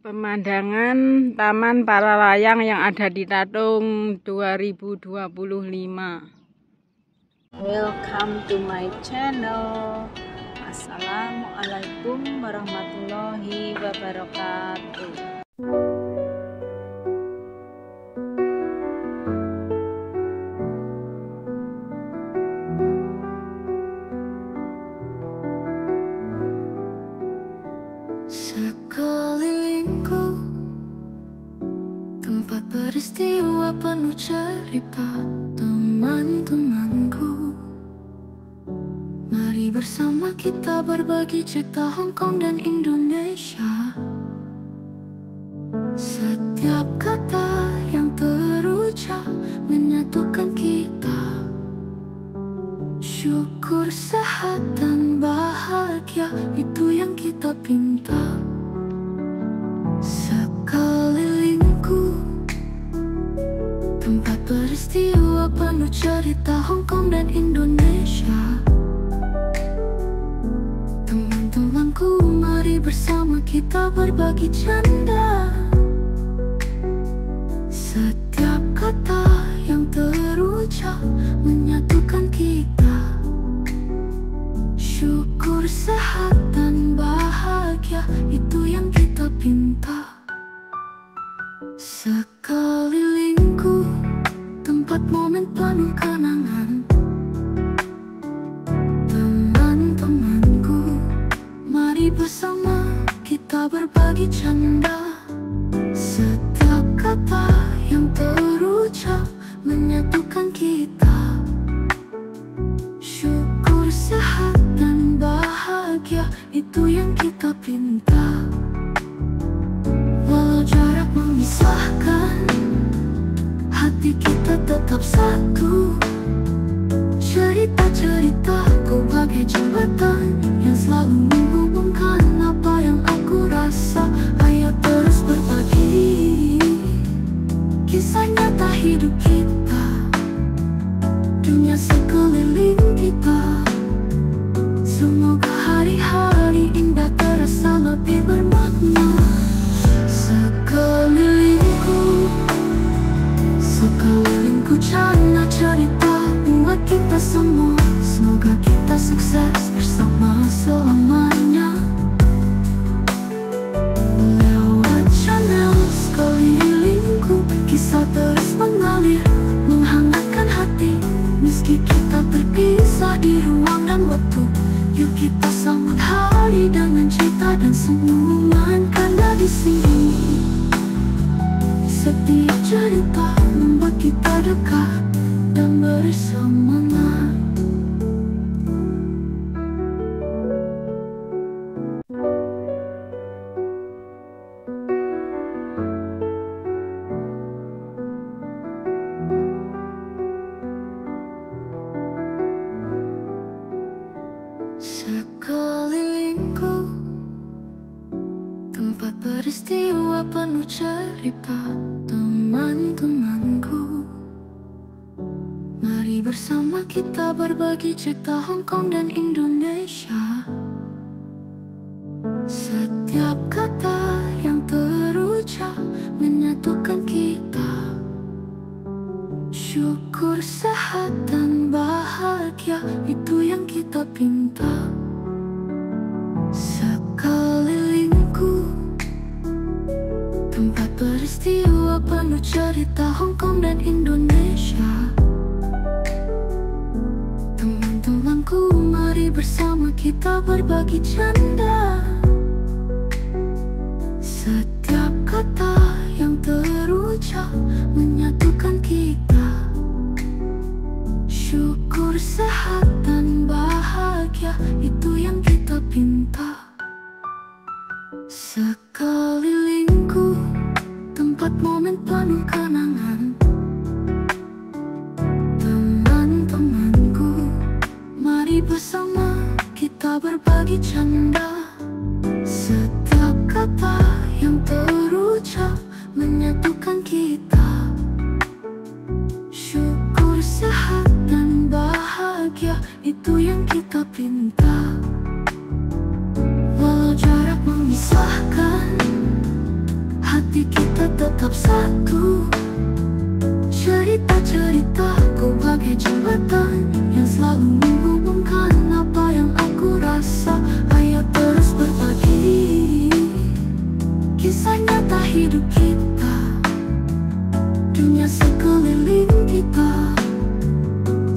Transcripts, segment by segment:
Pemandangan Taman Para Layang yang ada di Tatung 2025. Welcome to my channel. Assalamualaikum warahmatullahi wabarakatuh. Sekelilingku tempat peristiwa penuh cerita teman-temanku. Mari bersama kita berbagi cerita Hong Kong dan Indonesia. Setiap kata yang terucap menyatukan kita. Syukur, sehat, dan bahagia, itu yang kita pinta. Sekelilingku tempat peristiwa penuh cerita Hong Kong dan Indonesia. Teman-temanku, mari bersama kita berbagi canda. Setiap kata yang terucap menyatukan kita. Syukur, sehat, dan bahagia, itu yang kita pinta. Sekelilingku tempat momen penuh kenangan. Teman-temanku, mari bersama kita berbagi canda. Setiap kata yang terucap menyatukan kita. Syukur, sehat, dan bahagia, itu yang kita pinta. Walau jarak memisahkan, hati kita tetap satu. Cerita-ceritaku bagai jembatan yang selalu menghubungkan apa yang aku rasa. Ayo terus berbagi kisah nyata hidup kita, dunia sekeliling kita. Semoga hari-hari indah terasa lebih bermakna. Sekelilingku canda cerita buat kita semua. Semoga kita sukses bersama selamanya. Lewat channel sekelilingku, kisah terus mengalir, menghangatkan hati. Meski kita terpisah di ruang dan waktu, yuk kita sambut hari dengan cerita dan senyuman. Karena di sini setiap cerita membuat kita dekat dan bersemangat. Sekelilingku tempat peristiwa penuh cerita teman-temanku. Mari bersama kita berbagi cerita Hong Kong dan Indonesia. Setiap kata yang terucap menyatukan kita. Syukur, sehat, dan bahagia, itu yang kita pinta. Sekelilingku tempat peristiwa penuh cerita Hong Kong dan Indonesia. Teman-temanku, mari bersama kita berbagi canda. Setiap kata yang terucap menyatukan kita. Syukur, sehat, dan bahagia, itu yang kita pinta. Sekelilingku tempat momen penuh kenangan. Teman-temanku, mari bersama kita berbagi canda. Setiap kata yang terucap menyatukan kita. Syukur, sehat, dan bahagia, itu yang kita pinta. Walau jarak memisahkan, tetap satu. Cerita-ceritaku bagai jembatan yang selalu menghubungkan apa yang aku rasa. Ayo terus berbagi kisah nyata hidup kita, dunia sekeliling kita.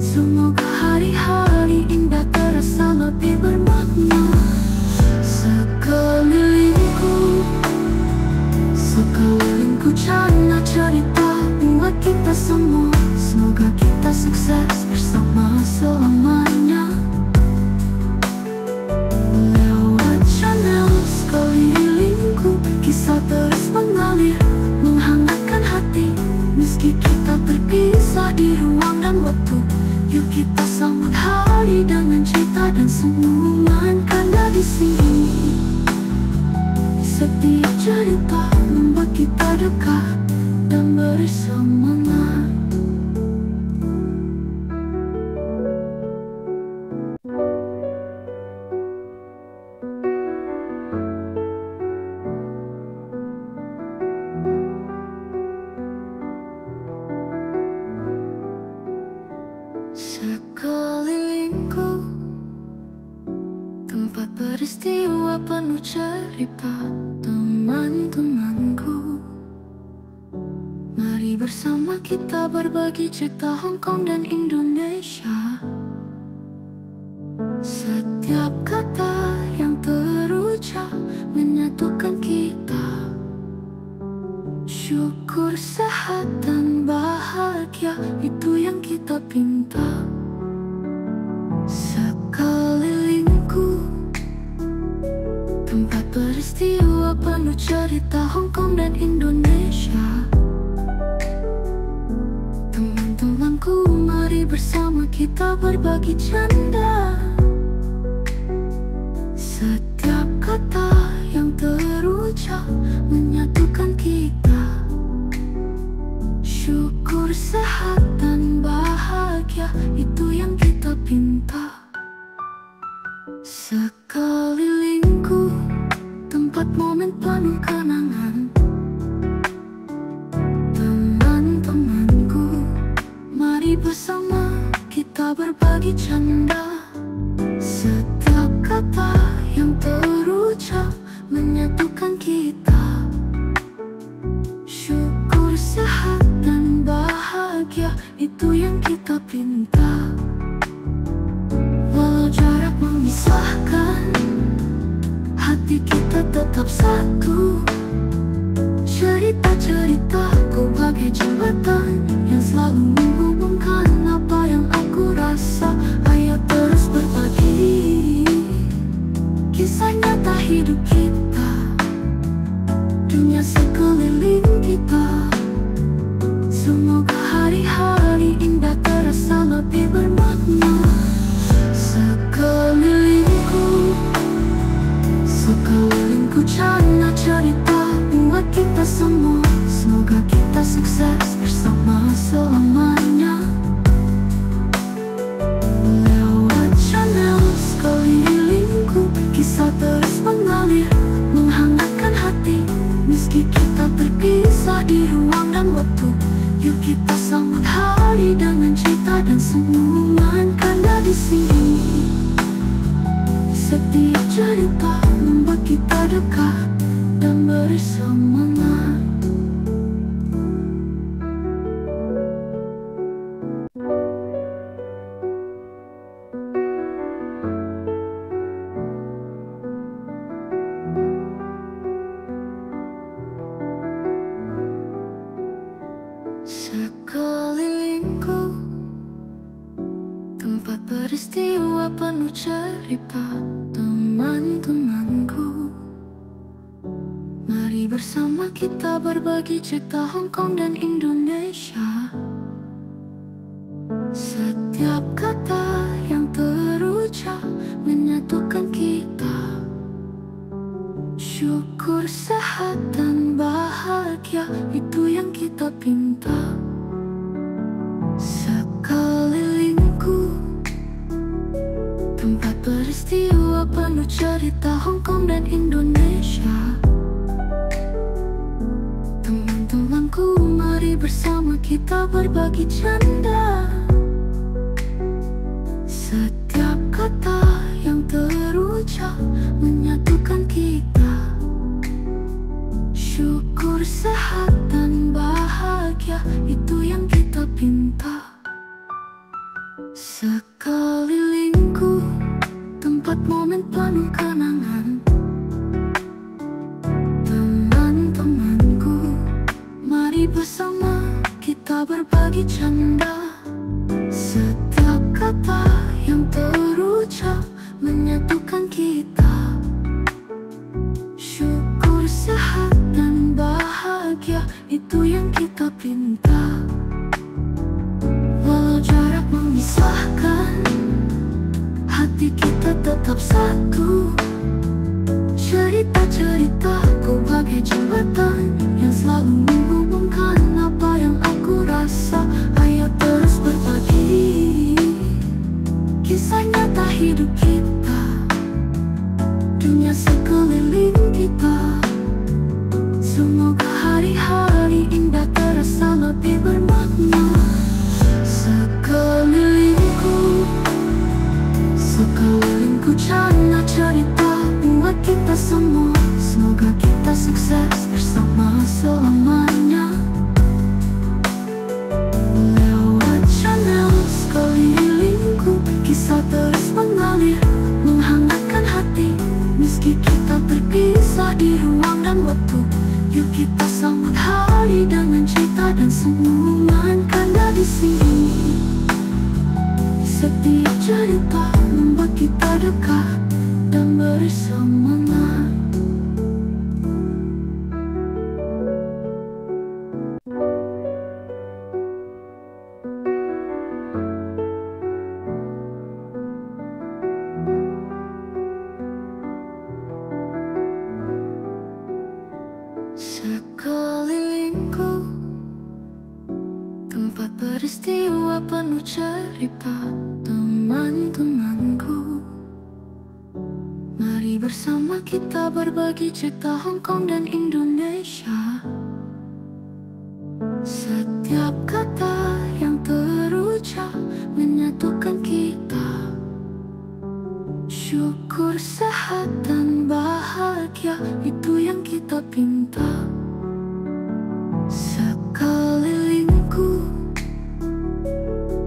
Semoga hari-hari indah terasa lebih bermakna. Sekelilingku cana cerita buat kita semua. Semoga kita sukses bersama selamanya. Lewat channel sekelilingku, kisah terus mengalir, menghangatkan hati. Meski kita terpisah di ruang dan waktu, yuk kita sambut hari dengan cerita dan senyuman. Karena di sini setiap cerita membuat kita dekat dan bersemangat. Sekelilingku, tempat peristiwa penuh cerita. Teman-temanku, mari bersama kita berbagi cerita Hong Kong dan Indonesia. Setiap kata yang terucap menyatukan kita. Syukur, sehat, dan bahagia, itu yang kita pinta. Sekelilingku, tempat peristiwa penuh cerita Hong Kong dan Indonesia. Teman-temanku, mari bersama kita berbagi canda. Setiap kata yang terucap menyatukan kita. Syukur, sehat, dan bahagia, itu yang kita pinta. Sekelilingku, tempat momen penuh kenangan. Teman-temanku, mari bersama kita berbagi canda. Setiap kata yang terucap menyatukan kita. Syukur, sehat, dan bahagia, itu yang kita pinta. Walau jarak memisahkan, hati kita tetap satu. Cerita-ceritaku bagai jembatan yang selalu menghubungkan apa yang aku rasa. Ayo terus berbagi kisah nyata hidup kita, dunia sekeliling kita. Semoga hari-hari indah terasa lebih bermakna. Sekelilingku cana cerita buat kita semua. Semoga kita sukses bersama selamanya. Lewat channel sekelilingku, kisah terus mengalir, menghangatkan hati. Meski kita terpisah di ruang dan waktu, yuk kita sambut hari dengan cerita dan senyuman. Karena di sini setiap cerita membuat kita dekat dan bersemangat. Sekelilingku, tempat peristiwa penuh cerita. Teman-temanku, mari bersama kita berbagi cerita Hong Kong dan Indonesia. Setiap kata yang terucap menyatukan kita. Syukur, sehat, dan bahagia, itu yang kita pinta. Sekelilingku, tempat peristiwa penuh cerita Hong Kong dan Indonesia. Teman-teman kita berbagi canda. Setiap kata yang terucap menyatukan kita. Syukur, sehat, dan bahagia, itu yang kita pinta. Sekelilingku tempat momen penuh kenangan. Teman-temanku, mari bersama kita berbagi canda. Setiap kata yang terucap menyatukan kita. Syukur, sehat, dan bahagia, itu yang kita pinta. Walau jarak memisahkan, hati kita tetap satu. Cerita-ceritaku bagai jembatan yang selalu menghubungkan apa yang aku rasa. Ayo terus berbagi kisah nyata hidup kita, dunia sekeliling kita. Semoga hari-hari indah terasa lebih bermakna. Sekelilingku canda cerita buat kita semua. Semoga kita sukses bersama selamanya. Lewat channel sekelilingku, kisah terus mengalir, menghangatkan hati. Meski kita terpisah di ruang dan waktu, yuk kita sambut hari dengan cerita dan senyuman kanda di sini. Setiap cerita membuat kita dekat dan bersemangat. Sekelilingku tempat peristiwa penuh cerita. Teman-temanku, mari bersama kita berbagi cerita Hong Kong dan Indonesia. Setiap kata yang terucap menyatukan kita. Syukur, sehat, dan bahagia, itu yang kita pinta. Sekelilingku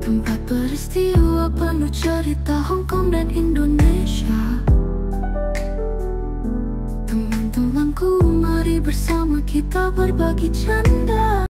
tempat peristiwa penuh cerita Hong Kong dan Indonesia. Teman-temanku, mari bersama kita berbagi canda.